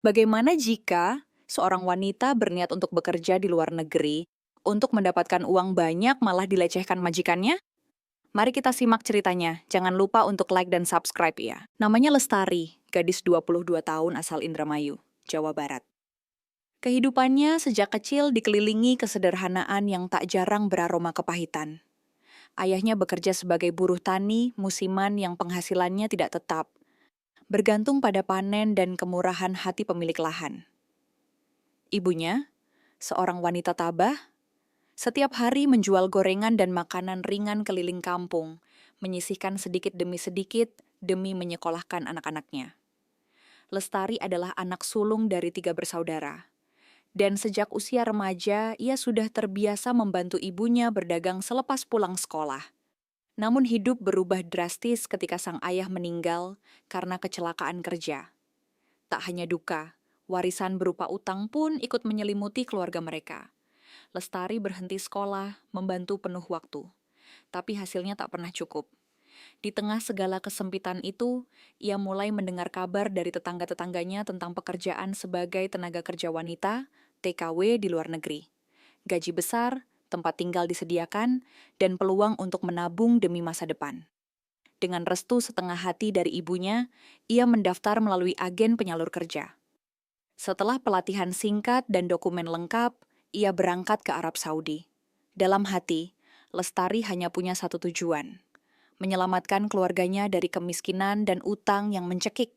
Bagaimana jika seorang wanita berniat untuk bekerja di luar negeri, untuk mendapatkan uang banyak malah dilecehkan majikannya? Mari kita simak ceritanya. Jangan lupa untuk like dan subscribe ya. Namanya Lestari, gadis 22 tahun asal Indramayu, Jawa Barat. Kehidupannya sejak kecil dikelilingi kesederhanaan yang tak jarang beraroma kepahitan. Ayahnya bekerja sebagai buruh tani musiman yang penghasilannya tidak tetap, bergantung pada panen dan kemurahan hati pemilik lahan. Ibunya, seorang wanita tabah, setiap hari menjual gorengan dan makanan ringan keliling kampung, menyisihkan sedikit demi menyekolahkan anak-anaknya. Lestari adalah anak sulung dari 3 bersaudara. Dan sejak usia remaja, ia sudah terbiasa membantu ibunya berdagang selepas pulang sekolah. Namun hidup berubah drastis ketika sang ayah meninggal karena kecelakaan kerja. Tak hanya duka, warisan berupa utang pun ikut menyelimuti keluarga mereka. Lestari berhenti sekolah, membantu penuh waktu. Tapi hasilnya tak pernah cukup. Di tengah segala kesempitan itu, ia mulai mendengar kabar dari tetangga-tetangganya tentang pekerjaan sebagai tenaga kerja wanita, TKW di luar negeri. Gaji besar, tempat tinggal disediakan, dan peluang untuk menabung demi masa depan. Dengan restu setengah hati dari ibunya, ia mendaftar melalui agen penyalur kerja. Setelah pelatihan singkat dan dokumen lengkap, ia berangkat ke Arab Saudi. Dalam hati, Lestari hanya punya satu tujuan, menyelamatkan keluarganya dari kemiskinan dan utang yang mencekik.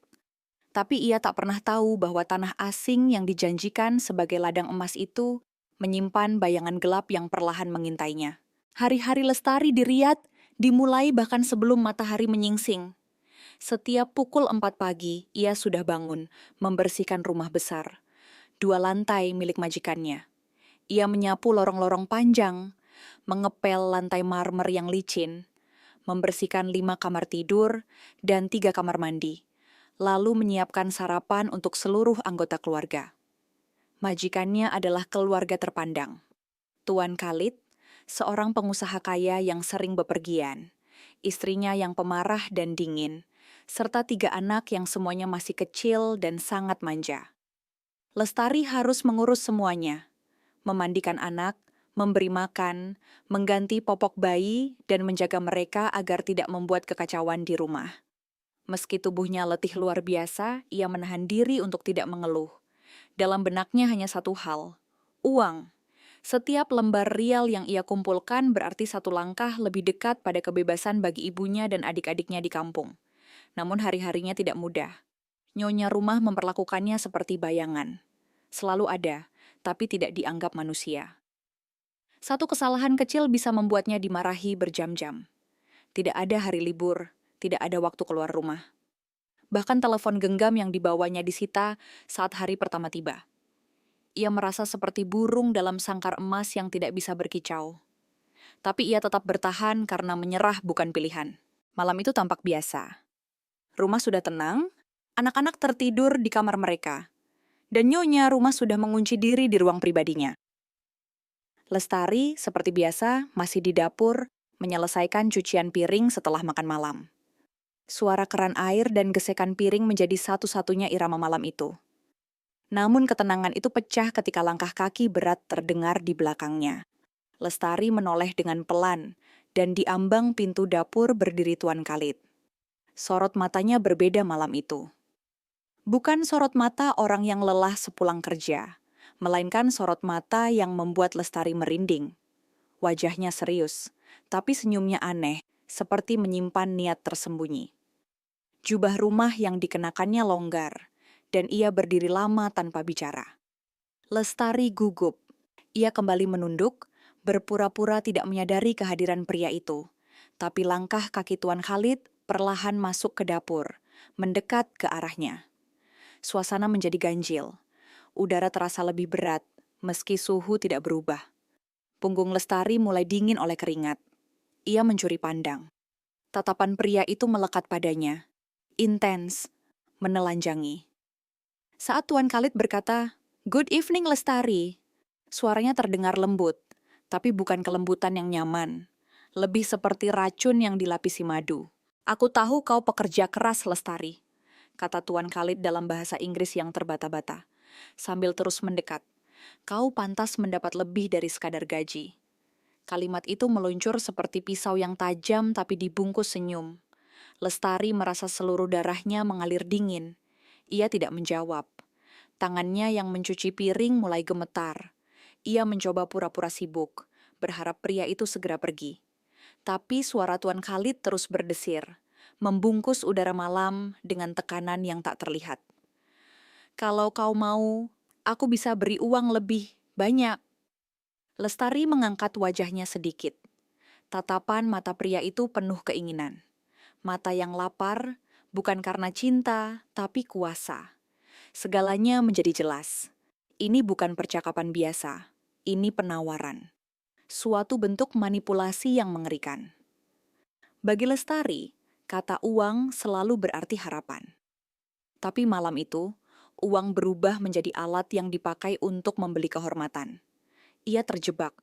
Tapi ia tak pernah tahu bahwa tanah asing yang dijanjikan sebagai ladang emas itu menyimpan bayangan gelap yang perlahan mengintainya. Hari-hari Lestari di Riyadh dimulai bahkan sebelum matahari menyingsing. Setiap pukul 4 pagi, ia sudah bangun, membersihkan rumah besar. 2 lantai milik majikannya. Ia menyapu lorong-lorong panjang, mengepel lantai marmer yang licin, membersihkan 5 kamar tidur dan 3 kamar mandi, lalu menyiapkan sarapan untuk seluruh anggota keluarga. Majikannya adalah keluarga terpandang. Tuan Khalid, seorang pengusaha kaya yang sering bepergian, istrinya yang pemarah dan dingin, serta 3 anak yang semuanya masih kecil dan sangat manja. Lestari harus mengurus semuanya, memandikan anak, memberi makan, mengganti popok bayi, dan menjaga mereka agar tidak membuat kekacauan di rumah. Meski tubuhnya letih luar biasa, ia menahan diri untuk tidak mengeluh. Dalam benaknya hanya satu hal, uang. Setiap lembar rial yang ia kumpulkan berarti satu langkah lebih dekat pada kebebasan bagi ibunya dan adik-adiknya di kampung. Namun hari-harinya tidak mudah. Nyonya rumah memperlakukannya seperti bayangan. Selalu ada, tapi tidak dianggap manusia. Satu kesalahan kecil bisa membuatnya dimarahi berjam-jam. Tidak ada hari libur, tidak ada waktu keluar rumah. Bahkan telepon genggam yang dibawanya disita saat hari pertama tiba. Ia merasa seperti burung dalam sangkar emas yang tidak bisa berkicau. Tapi ia tetap bertahan karena menyerah bukan pilihan. Malam itu tampak biasa. Rumah sudah tenang, anak-anak tertidur di kamar mereka, dan nyonya rumah sudah mengunci diri di ruang pribadinya. Lestari, seperti biasa, masih di dapur, menyelesaikan cucian piring setelah makan malam. Suara keran air dan gesekan piring menjadi satu-satunya irama malam itu. Namun ketenangan itu pecah ketika langkah kaki berat terdengar di belakangnya. Lestari menoleh dengan pelan, dan di ambang pintu dapur berdiri Tuan Khalid. Sorot matanya berbeda malam itu. Bukan sorot mata orang yang lelah sepulang kerja, melainkan sorot mata yang membuat Lestari merinding. Wajahnya serius, tapi senyumnya aneh, seperti menyimpan niat tersembunyi. Jubah rumah yang dikenakannya longgar, dan ia berdiri lama tanpa bicara. Lestari gugup. Ia kembali menunduk, berpura-pura tidak menyadari kehadiran pria itu. Tapi langkah kaki Tuan Khalid perlahan masuk ke dapur, mendekat ke arahnya. Suasana menjadi ganjil. Udara terasa lebih berat, meski suhu tidak berubah. Punggung Lestari mulai dingin oleh keringat. Ia mencuri pandang. Tatapan pria itu melekat padanya. Intens, menelanjangi. Saat Tuan Khalid berkata, "Good evening, Lestari." Suaranya terdengar lembut, tapi bukan kelembutan yang nyaman. Lebih seperti racun yang dilapisi madu. "Aku tahu kau pekerja keras, Lestari. kata Tuan Khalid dalam bahasa Inggris yang terbata-bata, sambil terus mendekat. Kau pantas mendapat lebih dari sekadar gaji. Kalimat itu meluncur seperti pisau yang tajam tapi dibungkus senyum. Lestari merasa seluruh darahnya mengalir dingin. Ia tidak menjawab. Tangannya yang mencuci piring mulai gemetar. Ia mencoba pura-pura sibuk, berharap pria itu segera pergi. Tapi suara Tuan Khalid terus berdesir, membungkus udara malam dengan tekanan yang tak terlihat. Kalau kau mau, aku bisa beri uang lebih banyak. Lestari mengangkat wajahnya sedikit. Tatapan mata pria itu penuh keinginan. Mata yang lapar, bukan karena cinta, tapi kuasa. Segalanya menjadi jelas. Ini bukan percakapan biasa. Ini penawaran. Suatu bentuk manipulasi yang mengerikan. Bagi Lestari, kata uang selalu berarti harapan. Tapi malam itu, uang berubah menjadi alat yang dipakai untuk membeli kehormatan. Ia terjebak.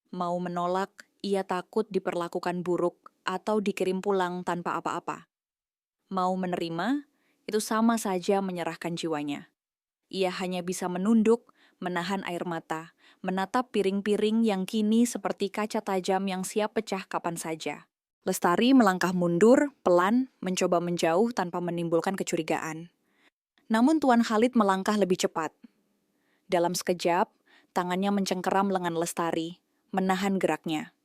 Mau menolak, ia takut diperlakukan buruk atau dikirim pulang tanpa apa-apa. Mau menerima, itu sama saja menyerahkan jiwanya. Ia hanya bisa menunduk, menahan air mata, menatap piring-piring yang kini seperti kaca tajam yang siap pecah kapan saja. Lestari melangkah mundur, pelan, mencoba menjauh tanpa menimbulkan kecurigaan. Namun Tuan Khalid melangkah lebih cepat. Dalam sekejap, tangannya mencengkeram lengan Lestari, menahan geraknya.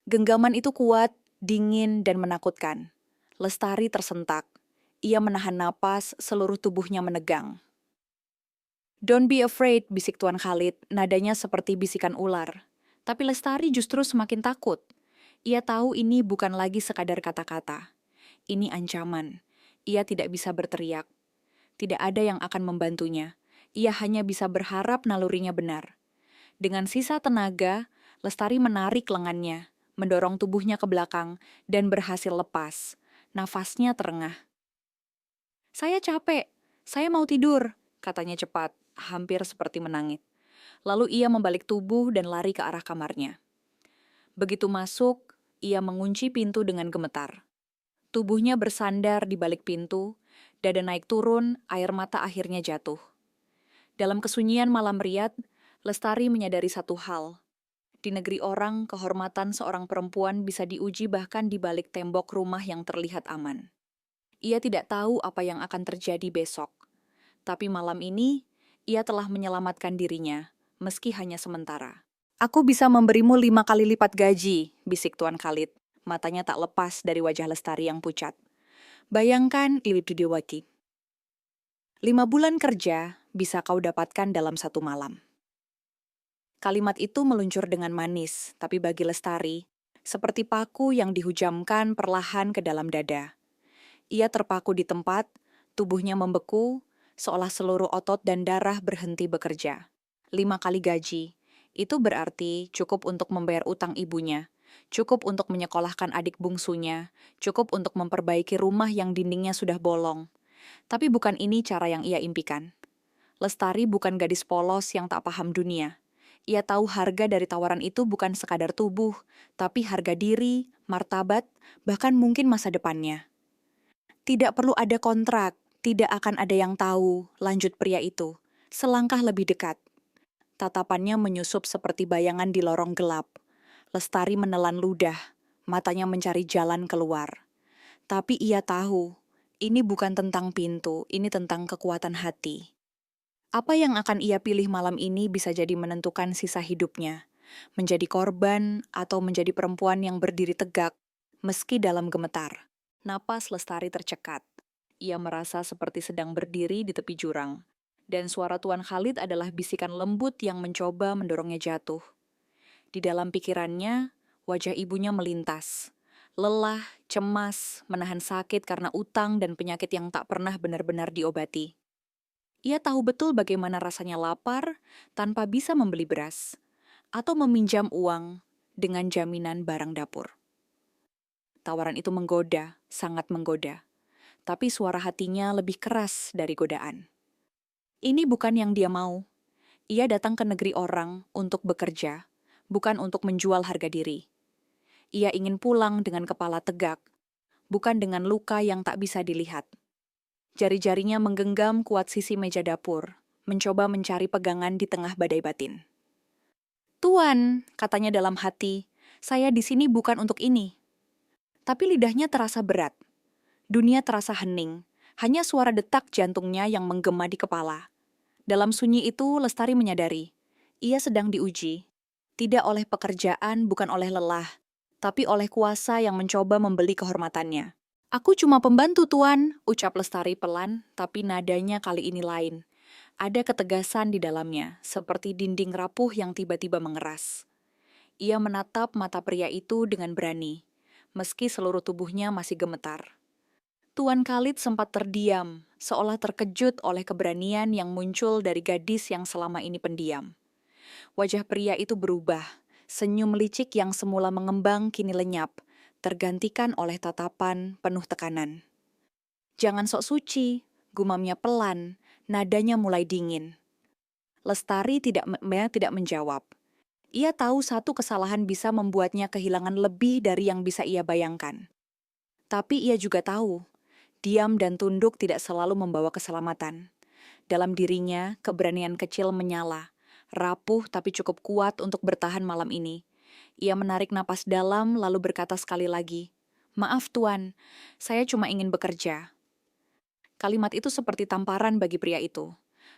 Genggaman itu kuat, dingin, dan menakutkan. Lestari tersentak. Ia menahan napas, seluruh tubuhnya menegang. "Don't be afraid," bisik Tuan Khalid, nadanya seperti bisikan ular. Tapi Lestari justru semakin takut. Ia tahu ini bukan lagi sekadar kata-kata. Ini ancaman. Ia tidak bisa berteriak. Tidak ada yang akan membantunya. Ia hanya bisa berharap nalurinya benar. Dengan sisa tenaga, Lestari menarik lengannya, mendorong tubuhnya ke belakang, dan berhasil lepas. Nafasnya terengah. "Saya capek, saya mau tidur," katanya cepat, hampir seperti menangis. Lalu ia membalik tubuh dan lari ke arah kamarnya. Begitu masuk, ia mengunci pintu dengan gemetar. Tubuhnya bersandar di balik pintu, dada naik turun, air mata akhirnya jatuh. Dalam kesunyian malam riat, Lestari menyadari satu hal. Di negeri orang, kehormatan seorang perempuan bisa diuji bahkan di balik tembok rumah yang terlihat aman. Ia tidak tahu apa yang akan terjadi besok. Tapi malam ini, ia telah menyelamatkan dirinya, meski hanya sementara. "Aku bisa memberimu 5 kali lipat gaji," bisik Tuan Khalid. Matanya tak lepas dari wajah Lestari yang pucat. "Bayangkan, Ilibdiwaki. 5 bulan kerja bisa kau dapatkan dalam 1 malam." Kalimat itu meluncur dengan manis, tapi bagi Lestari, seperti paku yang dihujamkan perlahan ke dalam dada. Ia terpaku di tempat, tubuhnya membeku, seolah seluruh otot dan darah berhenti bekerja. 5 kali gaji, itu berarti cukup untuk membayar utang ibunya, cukup untuk menyekolahkan adik bungsunya, cukup untuk memperbaiki rumah yang dindingnya sudah bolong. Tapi bukan ini cara yang ia impikan. Lestari bukan gadis polos yang tak paham dunia. Ia tahu harga dari tawaran itu bukan sekadar tubuh, tapi harga diri, martabat, bahkan mungkin masa depannya. "Tidak perlu ada kontrak, tidak akan ada yang tahu," lanjut pria itu, selangkah lebih dekat. Tatapannya menyusup seperti bayangan di lorong gelap. Lestari menelan ludah, matanya mencari jalan keluar. Tapi ia tahu, ini bukan tentang pintu, ini tentang kekuatan hati. Apa yang akan ia pilih malam ini bisa jadi menentukan sisa hidupnya. Menjadi korban atau menjadi perempuan yang berdiri tegak, meski dalam gemetar. Napas Lestari tercekat. Ia merasa seperti sedang berdiri di tepi jurang. Dan suara Tuan Khalid adalah bisikan lembut yang mencoba mendorongnya jatuh. Di dalam pikirannya, wajah ibunya melintas. Lelah, cemas, menahan sakit karena utang dan penyakit yang tak pernah benar-benar diobati. Ia tahu betul bagaimana rasanya lapar tanpa bisa membeli beras, atau meminjam uang dengan jaminan barang dapur. Tawaran itu menggoda, sangat menggoda. Tapi suara hatinya lebih keras dari godaan. Ini bukan yang dia mau. Ia datang ke negeri orang untuk bekerja, bukan untuk menjual harga diri. Ia ingin pulang dengan kepala tegak, bukan dengan luka yang tak bisa dilihat. Jari-jarinya menggenggam kuat sisi meja dapur, mencoba mencari pegangan di tengah badai batin. "Tuan," katanya dalam hati, "saya di sini bukan untuk ini." Tapi lidahnya terasa berat. Dunia terasa hening, hanya suara detak jantungnya yang menggema di kepala. Dalam sunyi itu, Lestari menyadari, ia sedang diuji. Tidak oleh pekerjaan, bukan oleh lelah, tapi oleh kuasa yang mencoba membeli kehormatannya. "Aku cuma pembantu, Tuan," ucap Lestari pelan, tapi nadanya kali ini lain. Ada ketegasan di dalamnya, seperti dinding rapuh yang tiba-tiba mengeras. Ia menatap mata pria itu dengan berani, meski seluruh tubuhnya masih gemetar. Tuan Khalid sempat terdiam, seolah terkejut oleh keberanian yang muncul dari gadis yang selama ini pendiam. Wajah pria itu berubah, senyum licik yang semula mengembang kini lenyap, tergantikan oleh tatapan penuh tekanan. "Jangan sok suci," gumamnya pelan, nadanya mulai dingin. Lestari tidak menjawab. Ia tahu satu kesalahan bisa membuatnya kehilangan lebih dari yang bisa ia bayangkan. Tapi ia juga tahu, diam dan tunduk tidak selalu membawa keselamatan. Dalam dirinya, keberanian kecil menyala, rapuh tapi cukup kuat untuk bertahan malam ini. Ia menarik napas dalam lalu berkata sekali lagi, "Maaf Tuan, saya cuma ingin bekerja." Kalimat itu seperti tamparan bagi pria itu.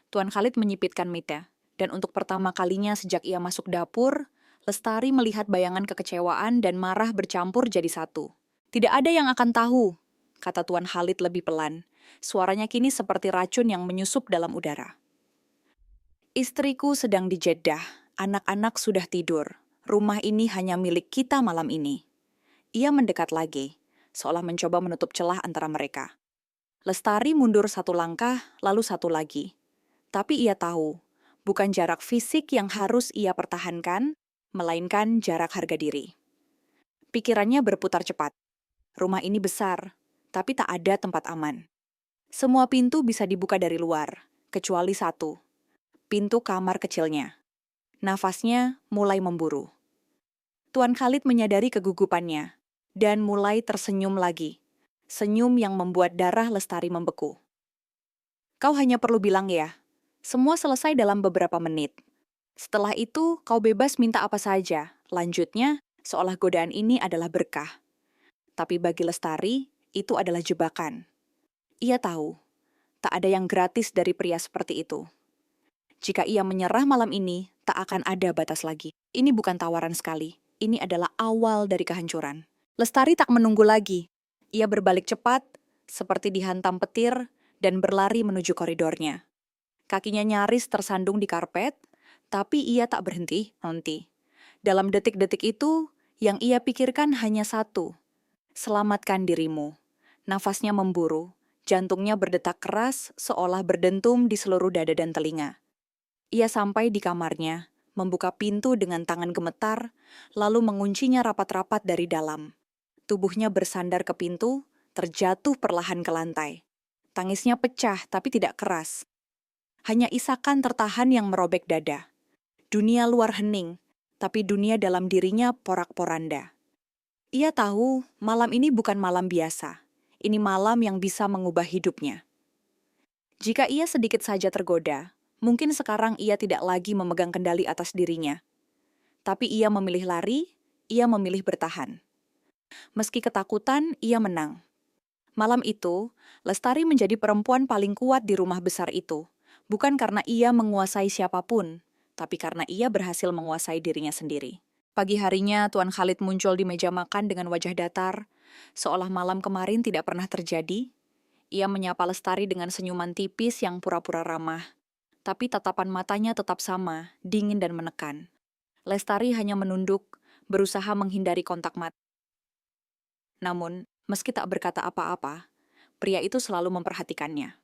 Tuan Khalid menyipitkan mata, dan untuk pertama kalinya sejak ia masuk dapur, Lestari melihat bayangan kekecewaan dan marah bercampur jadi satu. "Tidak ada yang akan tahu," kata Tuan Khalid lebih pelan. Suaranya kini seperti racun yang menyusup dalam udara. "Istriku sedang di Jeddah, anak-anak sudah tidur. Rumah ini hanya milik kita malam ini." Ia mendekat lagi, seolah mencoba menutup celah antara mereka. Lestari mundur satu langkah, lalu satu lagi. Tapi ia tahu, bukan jarak fisik yang harus ia pertahankan, melainkan jarak harga diri. Pikirannya berputar cepat. Rumah ini besar, tapi tak ada tempat aman. Semua pintu bisa dibuka dari luar, kecuali satu, pintu kamar kecilnya. Nafasnya mulai memburu. Tuan Khalid menyadari kegugupannya, dan mulai tersenyum lagi. Senyum yang membuat darah Lestari membeku. "Kau hanya perlu bilang ya. Semua selesai dalam beberapa menit. Setelah itu, kau bebas minta apa saja." Lanjutnya, seolah godaan ini adalah berkah. Tapi bagi Lestari, itu adalah jebakan. Ia tahu, tak ada yang gratis dari pria seperti itu. Jika ia menyerah malam ini, tak akan ada batas lagi. Ini bukan tawaran sekali. Ini adalah awal dari kehancuran. Lestari tak menunggu lagi. Ia berbalik cepat, seperti dihantam petir, dan berlari menuju koridornya. Kakinya nyaris tersandung di karpet, tapi ia tak berhenti. Dalam detik-detik itu, yang ia pikirkan hanya satu, selamatkan dirimu. Nafasnya memburu, jantungnya berdetak keras seolah berdentum di seluruh dada dan telinga. Ia sampai di kamarnya, membuka pintu dengan tangan gemetar, lalu menguncinya rapat-rapat dari dalam. Tubuhnya bersandar ke pintu, terjatuh perlahan ke lantai. Tangisnya pecah tapi tidak keras. Hanya isakan tertahan yang merobek dada. Dunia luar hening, tapi dunia dalam dirinya porak-poranda. Ia tahu malam ini bukan malam biasa. Ini malam yang bisa mengubah hidupnya. Jika ia sedikit saja tergoda, mungkin sekarang ia tidak lagi memegang kendali atas dirinya. Tapi ia memilih lari, ia memilih bertahan. Meski ketakutan, ia menang. Malam itu, Lestari menjadi perempuan paling kuat di rumah besar itu. Bukan karena ia menguasai siapapun, tapi karena ia berhasil menguasai dirinya sendiri. Pagi harinya, Tuan Khalid muncul di meja makan dengan wajah datar, seolah malam kemarin tidak pernah terjadi. Ia menyapa Lestari dengan senyuman tipis yang pura-pura ramah. Tapi tatapan matanya tetap sama, dingin dan menekan. Lestari hanya menunduk, berusaha menghindari kontak mata. Namun, meski tak berkata apa-apa, pria itu selalu memperhatikannya.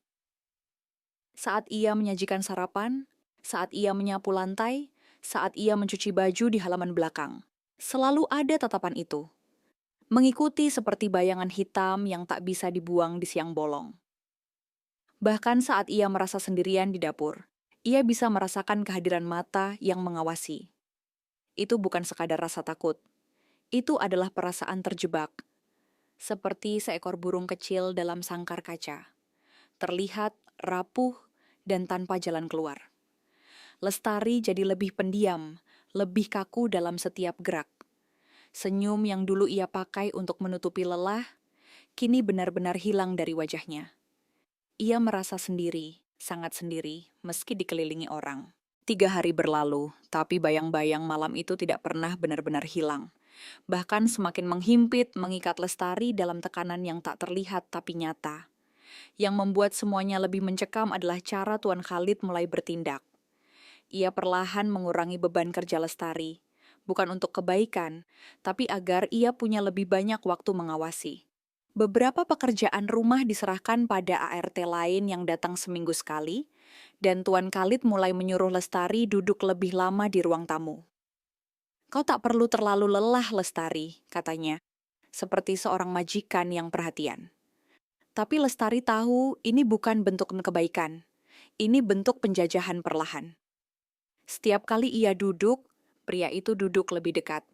Saat ia menyajikan sarapan, saat ia menyapu lantai, saat ia mencuci baju di halaman belakang, selalu ada tatapan itu. Mengikuti seperti bayangan hitam yang tak bisa dibuang di siang bolong. Bahkan saat ia merasa sendirian di dapur, ia bisa merasakan kehadiran mata yang mengawasi. Itu bukan sekadar rasa takut. Itu adalah perasaan terjebak. Seperti seekor burung kecil dalam sangkar kaca. terlihat rapuh dan tanpa jalan keluar. Lestari jadi lebih pendiam, lebih kaku dalam setiap gerak. Senyum yang dulu ia pakai untuk menutupi lelah, kini benar-benar hilang dari wajahnya. Ia merasa sendiri, sangat sendiri, meski dikelilingi orang. 3 hari berlalu, tapi bayang-bayang malam itu tidak pernah benar-benar hilang. Bahkan semakin menghimpit, mengikat Lestari dalam tekanan yang tak terlihat tapi nyata. Yang membuat semuanya lebih mencekam adalah cara Tuan Khalid mulai bertindak. Ia perlahan mengurangi beban kerja Lestari, bukan untuk kebaikan, tapi agar ia punya lebih banyak waktu mengawasi. Beberapa pekerjaan rumah diserahkan pada ART lain yang datang seminggu sekali, dan Tuan Khalid mulai menyuruh Lestari duduk lebih lama di ruang tamu. "Kau tak perlu terlalu lelah, Lestari," katanya, seperti seorang majikan yang perhatian. Tapi Lestari tahu ini bukan bentuk kebaikan, ini bentuk penjajahan perlahan. Setiap kali ia duduk, pria itu duduk lebih dekat.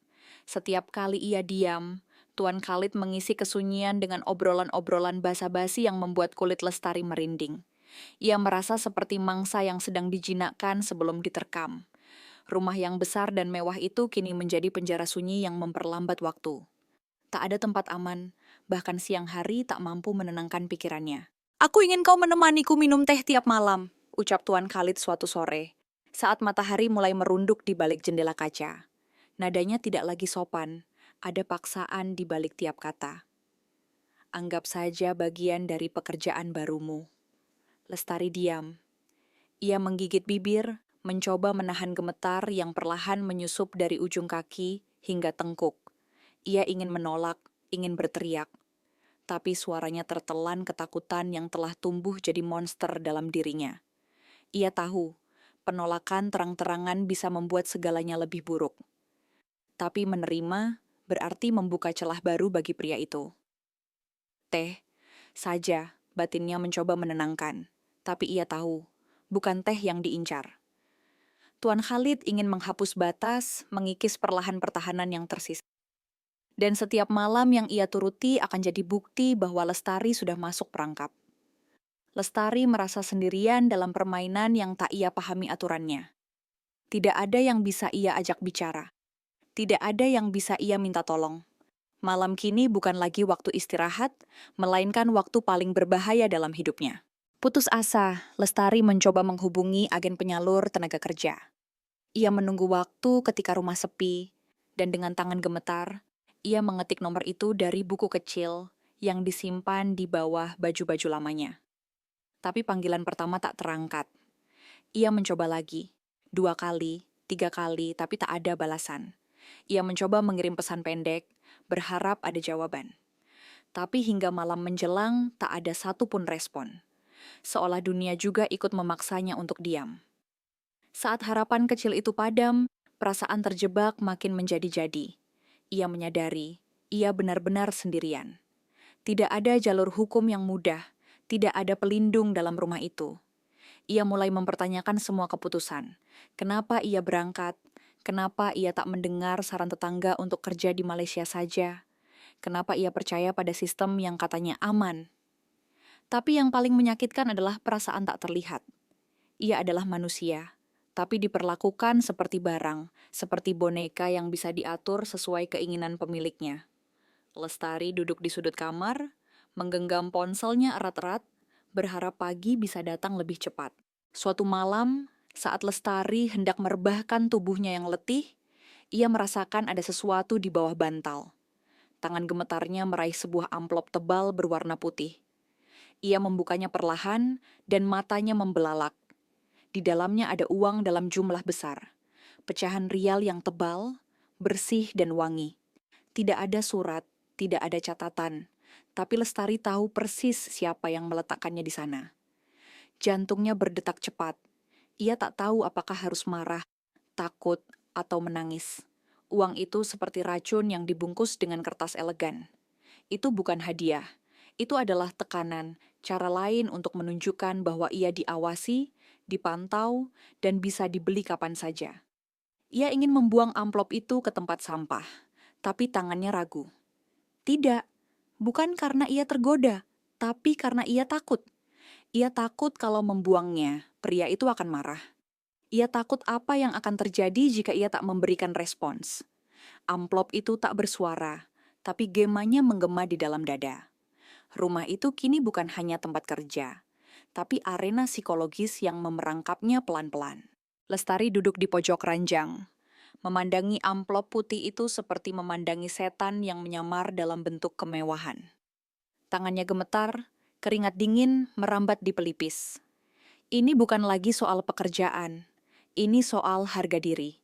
Setiap kali ia diam, Tuan Khalid mengisi kesunyian dengan obrolan-obrolan basa-basi yang membuat kulit Lestari merinding. Ia merasa seperti mangsa yang sedang dijinakkan sebelum diterkam. Rumah yang besar dan mewah itu kini menjadi penjara sunyi yang memperlambat waktu. Tak ada tempat aman, bahkan siang hari tak mampu menenangkan pikirannya. "Aku ingin kau menemaniku minum teh tiap malam," ucap Tuan Khalid suatu sore, saat matahari mulai merunduk di balik jendela kaca. Nadanya tidak lagi sopan, ada paksaan di balik tiap kata. "Anggap saja bagian dari pekerjaan barumu." Lestari diam. Ia menggigit bibir, mencoba menahan gemetar yang perlahan menyusup dari ujung kaki hingga tengkuk. Ia ingin menolak, ingin berteriak. Tapi suaranya tertelan ketakutan yang telah tumbuh jadi monster dalam dirinya. Ia tahu, penolakan terang-terangan bisa membuat segalanya lebih buruk. Tapi menerima berarti membuka celah baru bagi pria itu. "Teh saja," batinnya mencoba menenangkan. Tapi ia tahu, bukan teh yang diincar. Tuan Khalid ingin menghapus batas, mengikis perlahan pertahanan yang tersisa. Dan setiap malam yang ia turuti akan jadi bukti bahwa Lestari sudah masuk perangkap. Lestari merasa sendirian dalam permainan yang tak ia pahami aturannya. Tidak ada yang bisa ia ajak bicara. Tidak ada yang bisa ia minta tolong. Malam kini bukan lagi waktu istirahat, melainkan waktu paling berbahaya dalam hidupnya. Putus asa, Lestari mencoba menghubungi agen penyalur tenaga kerja. Ia menunggu waktu ketika rumah sepi, dan dengan tangan gemetar, ia mengetik nomor itu dari buku kecil yang disimpan di bawah baju-baju lamanya. Tapi panggilan pertama tak terangkat. Ia mencoba lagi, 2 kali, 3 kali, tapi tak ada balasan. Ia mencoba mengirim pesan pendek, berharap ada jawaban. Tapi hingga malam menjelang, tak ada satupun respon. Seolah dunia juga ikut memaksanya untuk diam. Saat harapan kecil itu padam, perasaan terjebak makin menjadi-jadi. Ia menyadari, ia benar-benar sendirian. Tidak ada jalur hukum yang mudah, tidak ada pelindung dalam rumah itu. Ia mulai mempertanyakan semua keputusan. Kenapa ia berangkat? Kenapa ia tak mendengar saran tetangga untuk kerja di Malaysia saja? Kenapa ia percaya pada sistem yang katanya aman? Tapi yang paling menyakitkan adalah perasaan tak terlihat. Ia adalah manusia, tapi diperlakukan seperti barang, seperti boneka yang bisa diatur sesuai keinginan pemiliknya. Lestari duduk di sudut kamar, menggenggam ponselnya erat-erat, berharap pagi bisa datang lebih cepat. Suatu malam, saat Lestari hendak merebahkan tubuhnya yang letih, ia merasakan ada sesuatu di bawah bantal. Tangan gemetarnya meraih sebuah amplop tebal berwarna putih. Ia membukanya perlahan dan matanya membelalak. Di dalamnya ada uang dalam jumlah besar. Pecahan rial yang tebal, bersih dan wangi. Tidak ada surat, tidak ada catatan. Tapi Lestari tahu persis siapa yang meletakkannya di sana. Jantungnya berdetak cepat. Ia tak tahu apakah harus marah, takut, atau menangis. Uang itu seperti racun yang dibungkus dengan kertas elegan. Itu bukan hadiah. Itu adalah tekanan, cara lain untuk menunjukkan bahwa ia diawasi, dipantau, dan bisa dibeli kapan saja. Ia ingin membuang amplop itu ke tempat sampah, tapi tangannya ragu. Tidak, bukan karena ia tergoda, tapi karena ia takut. Ia takut kalau membuangnya, pria itu akan marah. Ia takut apa yang akan terjadi jika ia tak memberikan respons. Amplop itu tak bersuara, tapi gemanya menggema di dalam dada. Rumah itu kini bukan hanya tempat kerja, tapi arena psikologis yang memerangkapnya pelan-pelan. Lestari duduk di pojok ranjang, memandangi amplop putih itu seperti memandangi setan yang menyamar dalam bentuk kemewahan. Tangannya gemetar, keringat dingin merambat di pelipis. Ini bukan lagi soal pekerjaan, ini soal harga diri.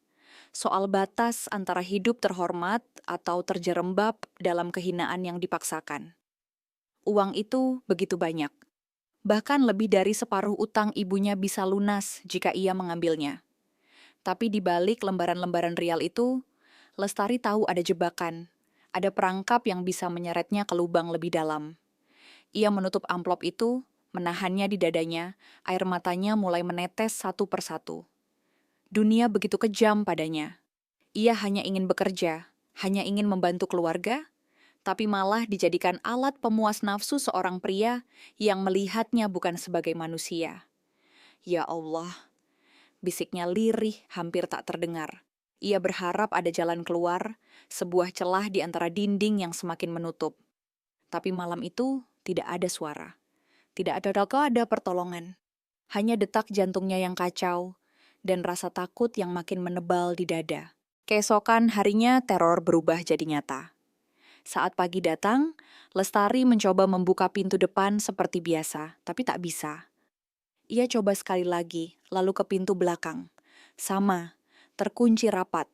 Soal batas antara hidup terhormat atau terjerembab dalam kehinaan yang dipaksakan. Uang itu begitu banyak. Bahkan lebih dari separuh utang ibunya bisa lunas jika ia mengambilnya. Tapi di balik lembaran-lembaran rial itu, Lestari tahu ada jebakan, ada perangkap yang bisa menyeretnya ke lubang lebih dalam. Ia menutup amplop itu, menahannya di dadanya, air matanya mulai menetes satu persatu. Dunia begitu kejam padanya. Ia hanya ingin bekerja, hanya ingin membantu keluarga, tapi malah dijadikan alat pemuas nafsu seorang pria yang melihatnya bukan sebagai manusia. Ya Allah, bisiknya lirih hampir tak terdengar. Ia berharap ada jalan keluar, sebuah celah di antara dinding yang semakin menutup. Tapi malam itu tidak ada suara. Tidak ada pertolongan. Hanya detak jantungnya yang kacau dan rasa takut yang makin menebal di dada. Keesokan harinya teror berubah jadi nyata. Saat pagi datang, Lestari mencoba membuka pintu depan seperti biasa, tapi tak bisa. Ia coba sekali lagi, lalu ke pintu belakang. Sama, terkunci rapat.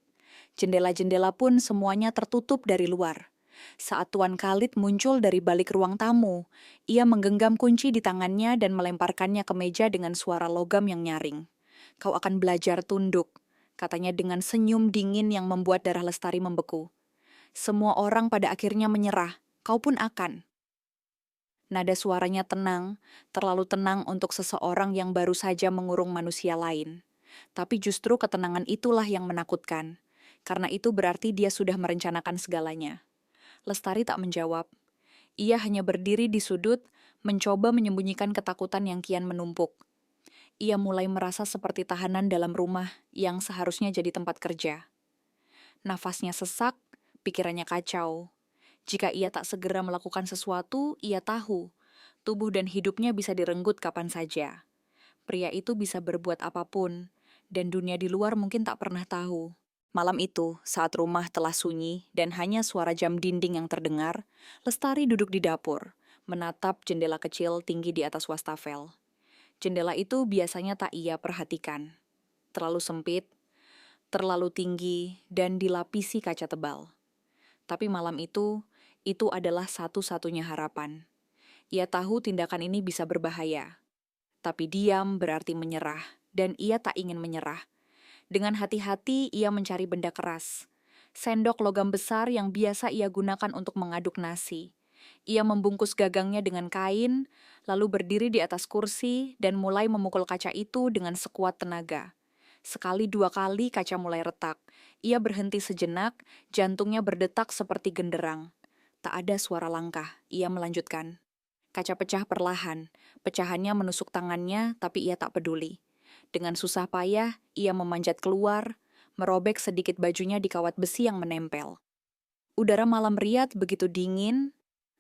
Jendela-jendela pun semuanya tertutup dari luar. Saat Tuan Khalid muncul dari balik ruang tamu, ia menggenggam kunci di tangannya dan melemparkannya ke meja dengan suara logam yang nyaring. Kau akan belajar tunduk, katanya dengan senyum dingin yang membuat darah Lestari membeku. Semua orang pada akhirnya menyerah, kau pun akan. Nada suaranya tenang, terlalu tenang untuk seseorang yang baru saja mengurung manusia lain. Tapi justru ketenangan itulah yang menakutkan, karena itu berarti dia sudah merencanakan segalanya. Lestari tak menjawab. Ia hanya berdiri di sudut, mencoba menyembunyikan ketakutan yang kian menumpuk. Ia mulai merasa seperti tahanan dalam rumah yang seharusnya jadi tempat kerja. Nafasnya sesak, pikirannya kacau. Jika ia tak segera melakukan sesuatu, ia tahu tubuh dan hidupnya bisa direnggut kapan saja. Pria itu bisa berbuat apapun, dan dunia di luar mungkin tak pernah tahu. Malam itu, saat rumah telah sunyi dan hanya suara jam dinding yang terdengar, Lestari duduk di dapur, menatap jendela kecil tinggi di atas wastafel. Jendela itu biasanya tak ia perhatikan. Terlalu sempit, terlalu tinggi, dan dilapisi kaca tebal. Tapi malam itu adalah satu-satunya harapan. Ia tahu tindakan ini bisa berbahaya. Tapi diam berarti menyerah, dan ia tak ingin menyerah. Dengan hati-hati ia mencari benda keras. Sendok logam besar yang biasa ia gunakan untuk mengaduk nasi. Ia membungkus gagangnya dengan kain, lalu berdiri di atas kursi dan mulai memukul kaca itu dengan sekuat tenaga. Sekali dua kali kaca mulai retak. Ia berhenti sejenak, jantungnya berdetak seperti genderang. Tak ada suara langkah, ia melanjutkan. Kaca pecah perlahan, pecahannya menusuk tangannya tapi ia tak peduli. Dengan susah payah, ia memanjat keluar, merobek sedikit bajunya di kawat besi yang menempel. Udara malam Riyadh begitu dingin,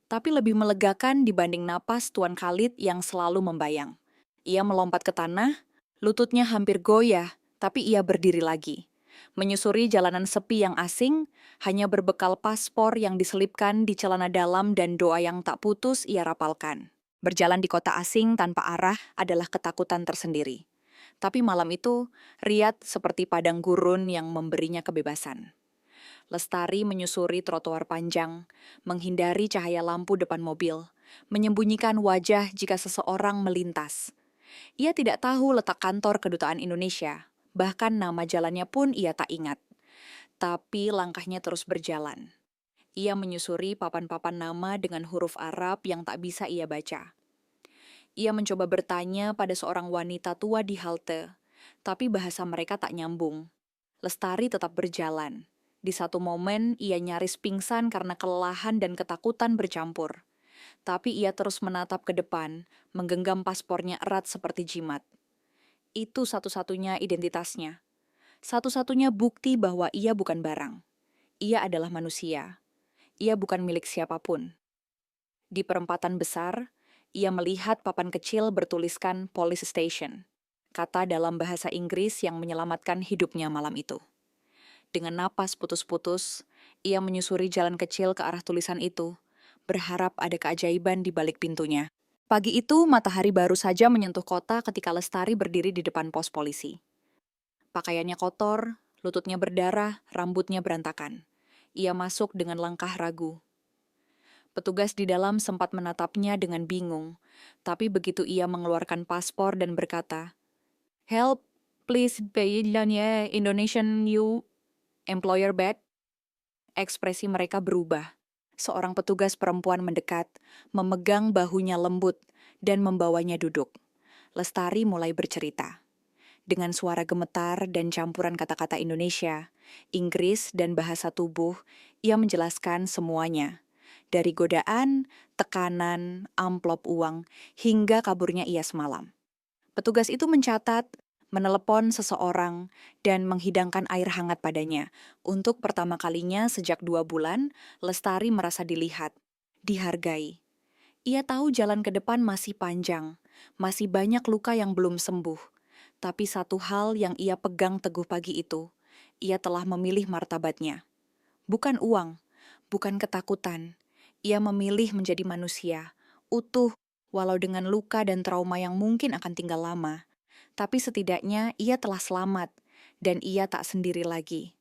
tapi lebih melegakan dibanding napas Tuan Khalid yang selalu membayang. Ia melompat ke tanah, lututnya hampir goyah, tapi ia berdiri lagi. Menyusuri jalanan sepi yang asing, hanya berbekal paspor yang diselipkan di celana dalam dan doa yang tak putus ia rapalkan. Berjalan di kota asing tanpa arah adalah ketakutan tersendiri. Tapi malam itu, Riyadh seperti padang gurun yang memberinya kebebasan. Lestari menyusuri trotoar panjang, menghindari cahaya lampu depan mobil, menyembunyikan wajah jika seseorang melintas. Ia tidak tahu letak kantor kedutaan Indonesia, bahkan nama jalannya pun ia tak ingat. Tapi langkahnya terus berjalan. Ia menyusuri papan-papan nama dengan huruf Arab yang tak bisa ia baca. Ia mencoba bertanya pada seorang wanita tua di halte, tapi bahasa mereka tak nyambung. Lestari tetap berjalan. Di satu momen, ia nyaris pingsan karena kelelahan dan ketakutan bercampur. Tapi ia terus menatap ke depan, menggenggam paspornya erat seperti jimat. Itu satu-satunya identitasnya. Satu-satunya bukti bahwa ia bukan barang. Ia adalah manusia. Ia bukan milik siapapun. Di perempatan besar, ia melihat papan kecil bertuliskan Police Station, kata dalam bahasa Inggris yang menyelamatkan hidupnya malam itu. Dengan napas putus-putus, ia menyusuri jalan kecil ke arah tulisan itu, berharap ada keajaiban di balik pintunya. Pagi itu, matahari baru saja menyentuh kota ketika Lestari berdiri di depan pos polisi. Pakaiannya kotor, lututnya berdarah, rambutnya berantakan. Ia masuk dengan langkah ragu. Petugas di dalam sempat menatapnya dengan bingung, tapi begitu ia mengeluarkan paspor dan berkata, "Help, please, bayilanya Indonesian you employer bed." Ekspresi mereka berubah. Seorang petugas perempuan mendekat, memegang bahunya lembut, dan membawanya duduk. Lestari mulai bercerita. Dengan suara gemetar dan campuran kata-kata Indonesia, Inggris, dan bahasa tubuh, ia menjelaskan semuanya. Dari godaan, tekanan, amplop uang, hingga kaburnya ia semalam. Petugas itu mencatat, menelepon seseorang, dan menghidangkan air hangat padanya. Untuk pertama kalinya sejak 2 bulan, Lestari merasa dilihat, dihargai. Ia tahu jalan ke depan masih panjang, masih banyak luka yang belum sembuh. Tapi satu hal yang ia pegang teguh pagi itu, ia telah memilih martabatnya. Bukan uang, bukan ketakutan. Ia memilih menjadi manusia, utuh, walau dengan luka dan trauma yang mungkin akan tinggal lama. Tapi setidaknya ia telah selamat, dan ia tak sendiri lagi.